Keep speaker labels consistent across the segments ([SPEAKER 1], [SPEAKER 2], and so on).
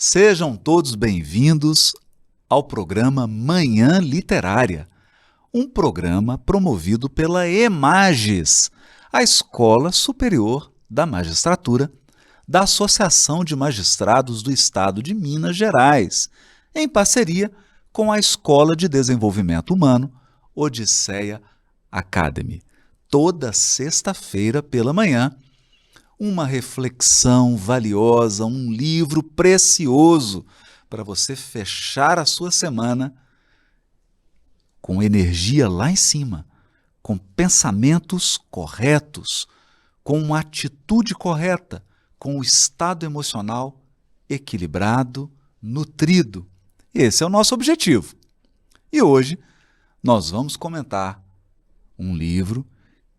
[SPEAKER 1] Sejam todos bem-vindos ao programa Manhã Literária, um programa promovido pela EMAGES, a Escola Superior da Magistratura da Associação de Magistrados do Estado de Minas Gerais, em parceria com a Escola de Desenvolvimento Humano Odisseia Academy. Toda sexta-feira pela manhã, uma reflexão valiosa, um livro precioso para você fechar a sua semana com energia lá em cima, com pensamentos corretos, com uma atitude correta, com o estado emocional equilibrado, nutrido. Esse é o nosso objetivo. E hoje nós vamos comentar um livro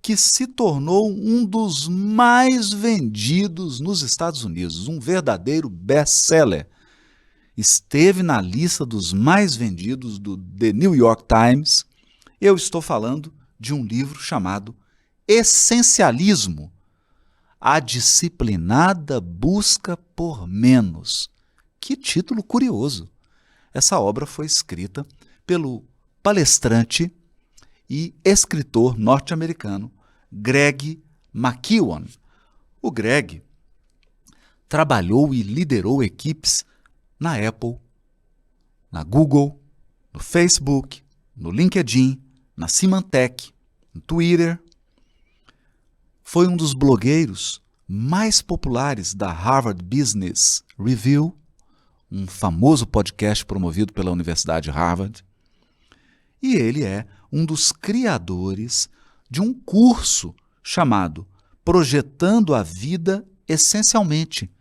[SPEAKER 1] que se tornou um dos mais vendidos nos Estados Unidos, um verdadeiro best-seller. Esteve na lista dos mais vendidos do The New York Times. Eu estou falando de um livro chamado Essencialismo, a disciplinada busca por menos. Que título curioso! Essa obra foi escrita pelo palestrante e escritor norte-americano Greg McKeown. O Greg trabalhou e liderou equipes na Apple, na Google, no Facebook, no LinkedIn, na Symantec, no Twitter. Foi um dos blogueiros mais populares da Harvard Business Review, um famoso podcast promovido pela Universidade Harvard. E ele é um dos criadores de um curso chamado Projetando a Vida Essencialmente,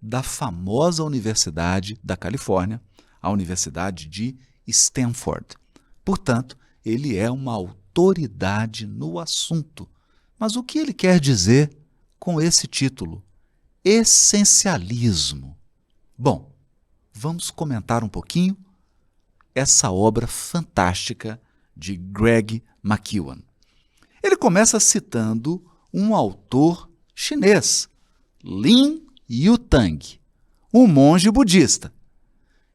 [SPEAKER 1] da famosa Universidade da Califórnia, a Universidade de Stanford. Portanto, ele é uma autoridade no assunto. Mas o que ele quer dizer com esse título? Essencialismo. Bom, vamos comentar um pouquinho essa obra fantástica de Greg McKeown. Ele começa citando um autor chinês, Lin Yutang, um monge budista.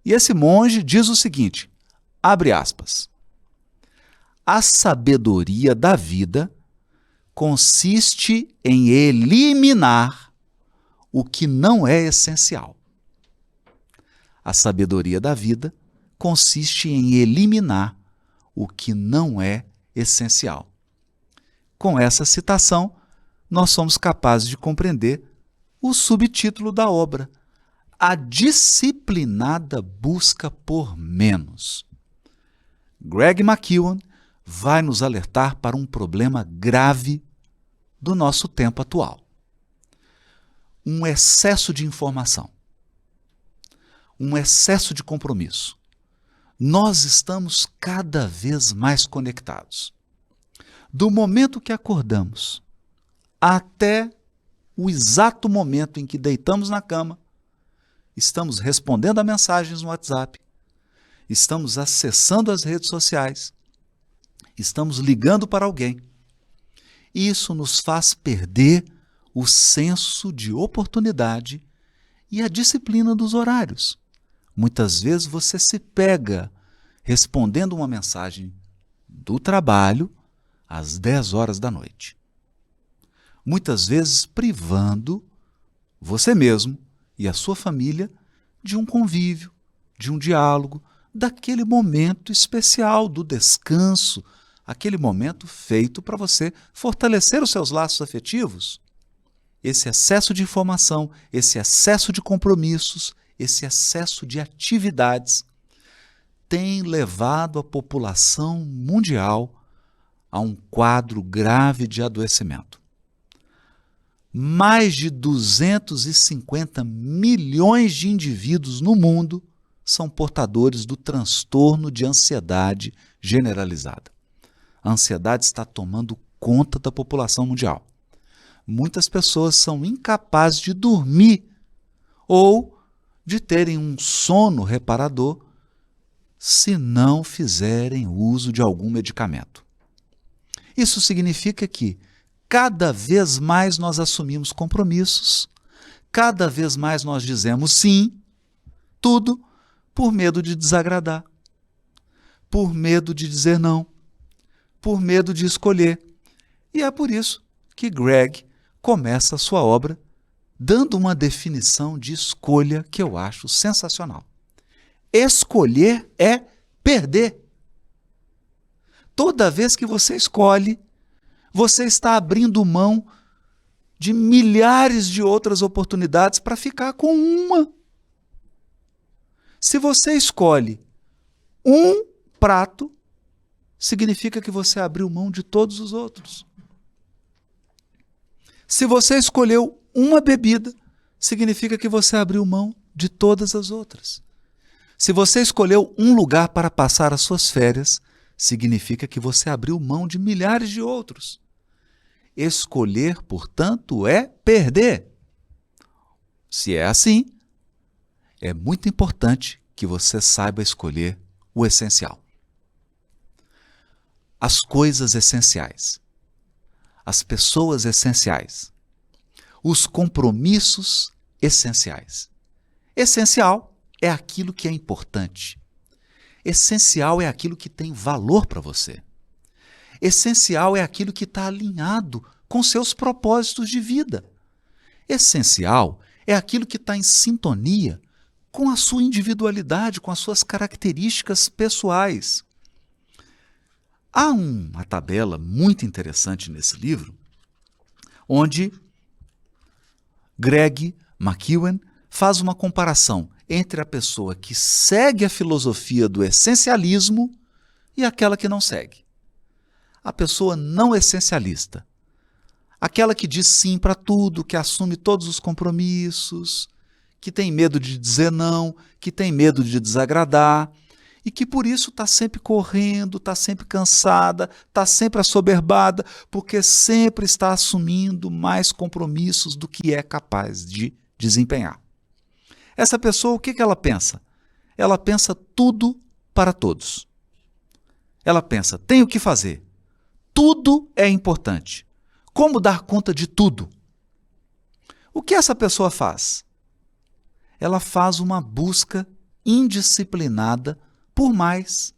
[SPEAKER 1] E esse monge diz o seguinte, abre aspas, a sabedoria da vida consiste em eliminar o que não é essencial. A sabedoria da vida consiste em eliminar o que não é essencial. Com essa citação, nós somos capazes de compreender o subtítulo da obra, A Disciplinada Busca por Menos. Greg McKeown vai nos alertar para um problema grave do nosso tempo atual. Um excesso de informação, um excesso de compromisso. Nós estamos cada vez mais conectados. Do momento que acordamos até o exato momento em que deitamos na cama, estamos respondendo a mensagens no WhatsApp, estamos acessando as redes sociais, estamos ligando para alguém. Isso nos faz perder o senso de oportunidade e a disciplina dos horários. Muitas vezes você se pega respondendo uma mensagem do trabalho às 10 horas da noite. Muitas vezes privando você mesmo e a sua família de um convívio, de um diálogo, daquele momento especial do descanso, aquele momento feito para você fortalecer os seus laços afetivos. Esse excesso de informação, esse excesso de compromissos, esse excesso de atividades tem levado a população mundial a um quadro grave de adoecimento. Mais de 250 milhões de indivíduos no mundo são portadores do transtorno de ansiedade generalizada. A ansiedade está tomando conta da população mundial. Muitas pessoas são incapazes de dormir ou de terem um sono reparador se não fizerem uso de algum medicamento. Isso significa que cada vez mais nós assumimos compromissos, cada vez mais nós dizemos sim, Tudo por medo de desagradar, por medo de dizer não, por medo de escolher. E é por isso que Greg começa a sua obra dando uma definição de escolha que eu acho sensacional. Escolher é perder. Toda vez que você escolhe, você está abrindo mão de milhares de outras oportunidades para ficar com uma. Se você escolhe um prato, significa que você abriu mão de todos os outros. Se você escolheu uma bebida, significa que você abriu mão de todas as outras. Se você escolheu um lugar para passar as suas férias, significa que você abriu mão de milhares de outros. Escolher, portanto, é perder. Se é assim, é muito importante que você saiba escolher o essencial. As coisas essenciais, as pessoas essenciais, os compromissos essenciais. Essencial é aquilo que é importante. Essencial é aquilo que tem valor para você. Essencial é aquilo que está alinhado com seus propósitos de vida. Essencial é aquilo que está em sintonia com a sua individualidade, com as suas características pessoais. Há uma tabela muito interessante nesse livro, onde Greg McKeown faz uma comparação entre a pessoa que segue a filosofia do essencialismo e aquela que não segue. A pessoa não essencialista, aquela que diz sim para tudo, que assume todos os compromissos, que tem medo de dizer não, que tem medo de desagradar e que por isso está sempre correndo, está sempre cansada, está sempre assoberbada, porque sempre está assumindo mais compromissos do que é capaz de desempenhar. Essa pessoa, o que ela pensa? Ela pensa tudo para todos. Ela pensa, tenho que fazer. Tudo é importante. Como dar conta de tudo? O que essa pessoa faz? Ela faz uma busca indisciplinada por mais.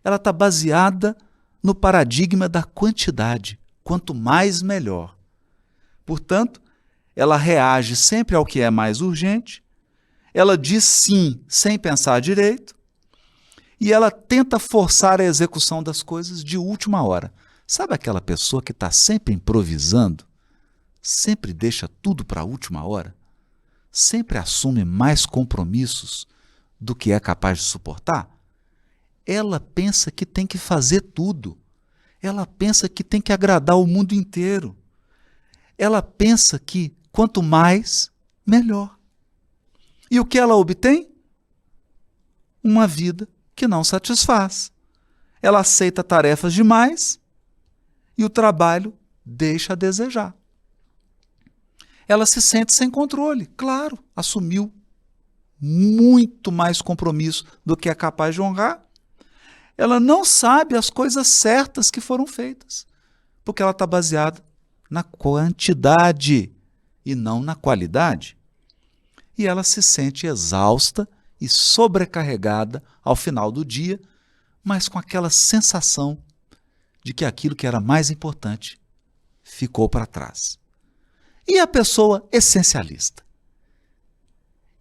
[SPEAKER 1] Ela está baseada no paradigma da quantidade. Quanto mais, melhor. Portanto, ela reage sempre ao que é mais urgente, ela diz sim sem pensar direito, e ela tenta forçar a execução das coisas de última hora. Sabe aquela pessoa que está sempre improvisando? Sempre deixa tudo para a última hora? Sempre assume mais compromissos do que é capaz de suportar? Ela pensa que tem que fazer tudo. Ela pensa que tem que agradar o mundo inteiro. Ela pensa que quanto mais, melhor. E o que ela obtém? Uma vida que não satisfaz. Ela aceita tarefas demais e o trabalho deixa a desejar. Ela se sente sem controle, claro, assumiu muito mais compromisso do que é capaz de honrar. Ela não sabe as coisas certas que foram feitas, porque ela está baseada na quantidade e não na qualidade. E ela se sente exausta e sobrecarregada ao final do dia, mas com aquela sensação de que aquilo que era mais importante ficou para trás. E a pessoa essencialista?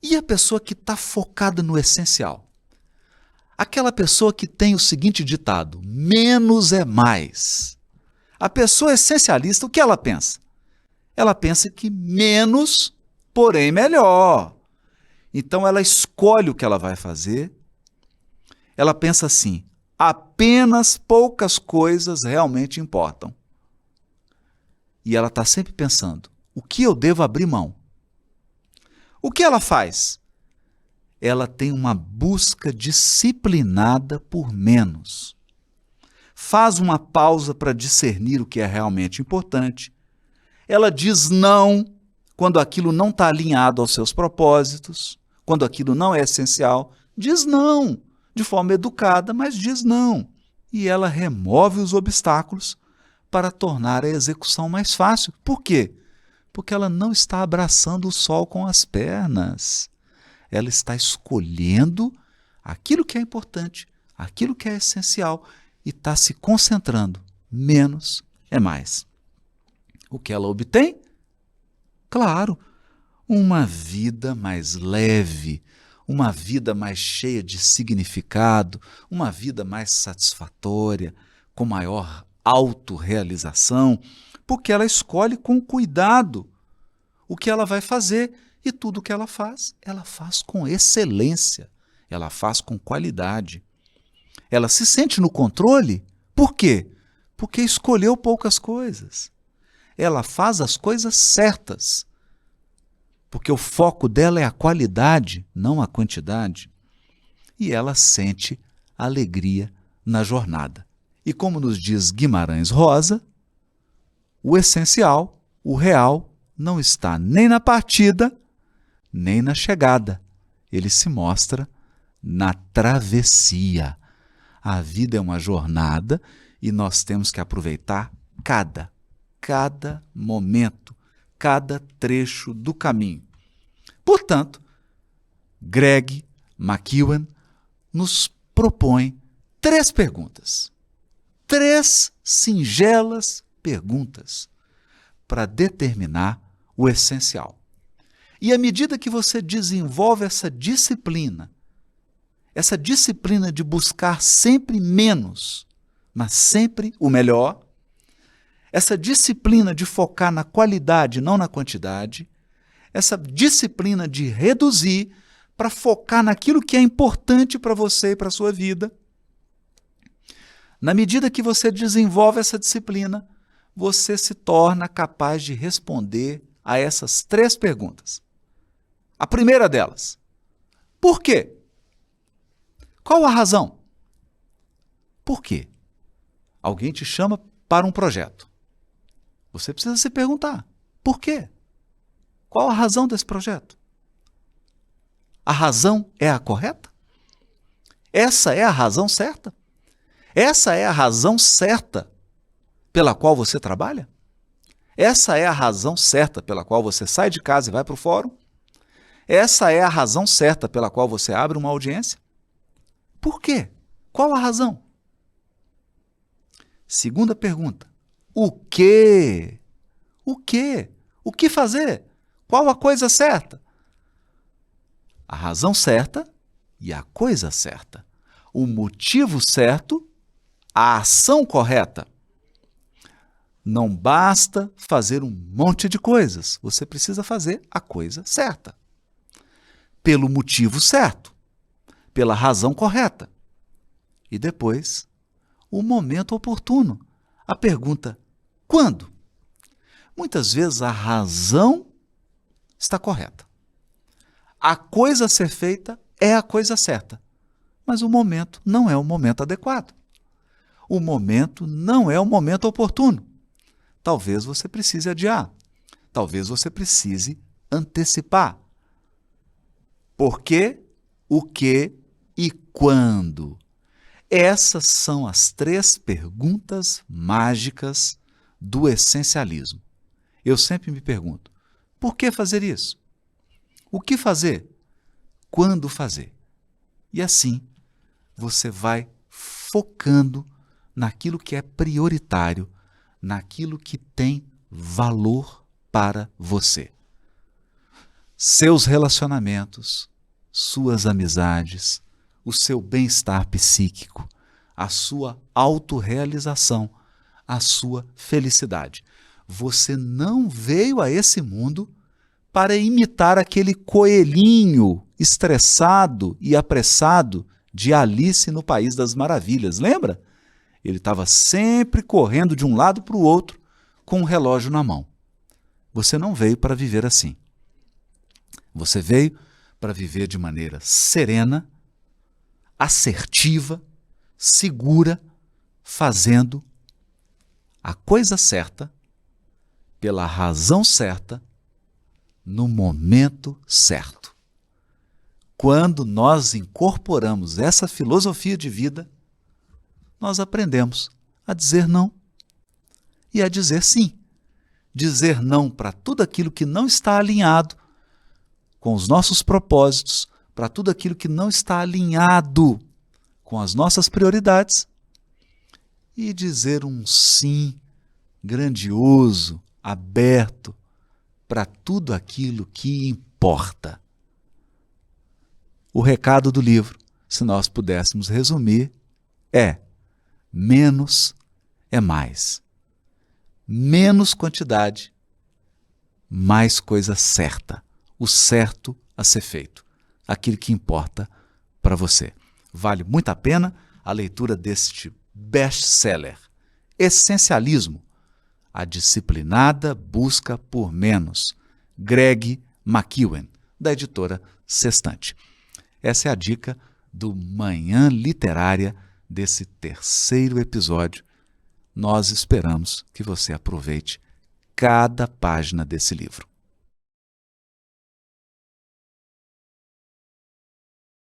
[SPEAKER 1] E a pessoa que está focada no essencial? Aquela pessoa que tem o seguinte ditado, menos é mais. A pessoa essencialista, o que ela pensa? Ela pensa que menos, porém melhor. Então ela escolhe o que ela vai fazer. Ela pensa assim, apenas poucas coisas realmente importam. E ela está sempre pensando, o que eu devo abrir mão? O que ela faz? Ela tem uma busca disciplinada por menos. Faz uma pausa para discernir o que é realmente importante. Ela diz não quando aquilo não está alinhado aos seus propósitos, quando aquilo não é essencial. Diz não, de forma educada, mas diz não. E ela remove os obstáculos para tornar a execução mais fácil. Por quê? Porque ela não está abraçando o sol com as pernas. ela está escolhendo aquilo que é importante, aquilo que é essencial e está se concentrando. Menos é mais. O que ela obtém? Claro, uma vida mais leve, uma vida mais cheia de significado, uma vida mais satisfatória, com maior autorrealização, porque ela escolhe com cuidado o que ela vai fazer e tudo o que ela faz com excelência, ela faz com qualidade. Ela se sente no controle, por quê? Porque escolheu poucas coisas. Ela faz as coisas certas, porque o foco dela é a qualidade, não a quantidade. E ela sente alegria na jornada. E como nos diz Guimarães Rosa, o essencial, o real, não está nem na partida, nem na chegada. Ele se mostra na travessia. A vida é uma jornada e nós temos que aproveitar cada momento, cada trecho do caminho. Portanto, Greg McKeown nos propõe 3 perguntas. 3 singelas perguntas para determinar o essencial. E à medida que você desenvolve essa disciplina de buscar sempre menos, mas sempre o melhor, essa disciplina de focar na qualidade, não na quantidade, essa disciplina de reduzir para focar naquilo que é importante para você e para a sua vida. Na medida que você desenvolve essa disciplina, você se torna capaz de responder a essas 3 perguntas. A primeira delas, por quê? Qual a razão? Por quê? Alguém te chama para um projeto. Você precisa se perguntar, por quê? Qual a razão desse projeto? A razão é a correta? Essa é a razão certa? Essa é a razão certa pela qual você trabalha? Essa é a razão certa pela qual você sai de casa e vai para o fórum? Essa é a razão certa pela qual você abre uma audiência? Por quê? Qual a razão? Segunda pergunta. O quê? O quê? O que fazer? Qual a coisa certa? A razão certa e a coisa certa. O motivo certo, a ação correta. Não basta fazer um monte de coisas. Você precisa fazer a coisa certa. Pelo motivo certo. Pela razão correta. E depois, o momento oportuno. A pergunta, quando? Muitas vezes a razão está correta. A coisa a ser feita é a coisa certa. Mas o momento não é o momento adequado. O momento não é o momento oportuno. Talvez você precise adiar. Talvez você precise antecipar. Por quê, o que e quando? Essas são as 3 perguntas mágicas do essencialismo. Eu sempre me pergunto, por que fazer isso? O que fazer? Quando fazer? E assim, você vai focando naquilo que é prioritário, naquilo que tem valor para você. Seus relacionamentos, suas amizades, o seu bem-estar psíquico, a sua autorrealização, a sua felicidade. Você não veio a esse mundo para imitar aquele coelhinho estressado e apressado de Alice no País das Maravilhas, lembra? Ele estava sempre correndo de um lado para o outro com um relógio na mão. Você não veio para viver assim. Você veio para viver de maneira serena, assertiva, segura, fazendo a coisa certa, pela razão certa, no momento certo. Quando nós incorporamos essa filosofia de vida, nós aprendemos a dizer não e a dizer sim. Dizer não para tudo aquilo que não está alinhado com os nossos propósitos, para tudo aquilo que não está alinhado com as nossas prioridades e dizer um sim grandioso, aberto, para tudo aquilo que importa. O recado do livro, se nós pudéssemos resumir, é: menos é mais. Menos quantidade, mais coisa certa. O certo a ser feito. Aquilo que importa para você. Vale muito a pena a leitura deste best-seller. Essencialismo. A disciplinada busca por menos. Greg McKeown, da editora Sextante. Essa é a dica do Manhã Literária desse terceiro episódio. Nós esperamos que você aproveite cada página desse livro.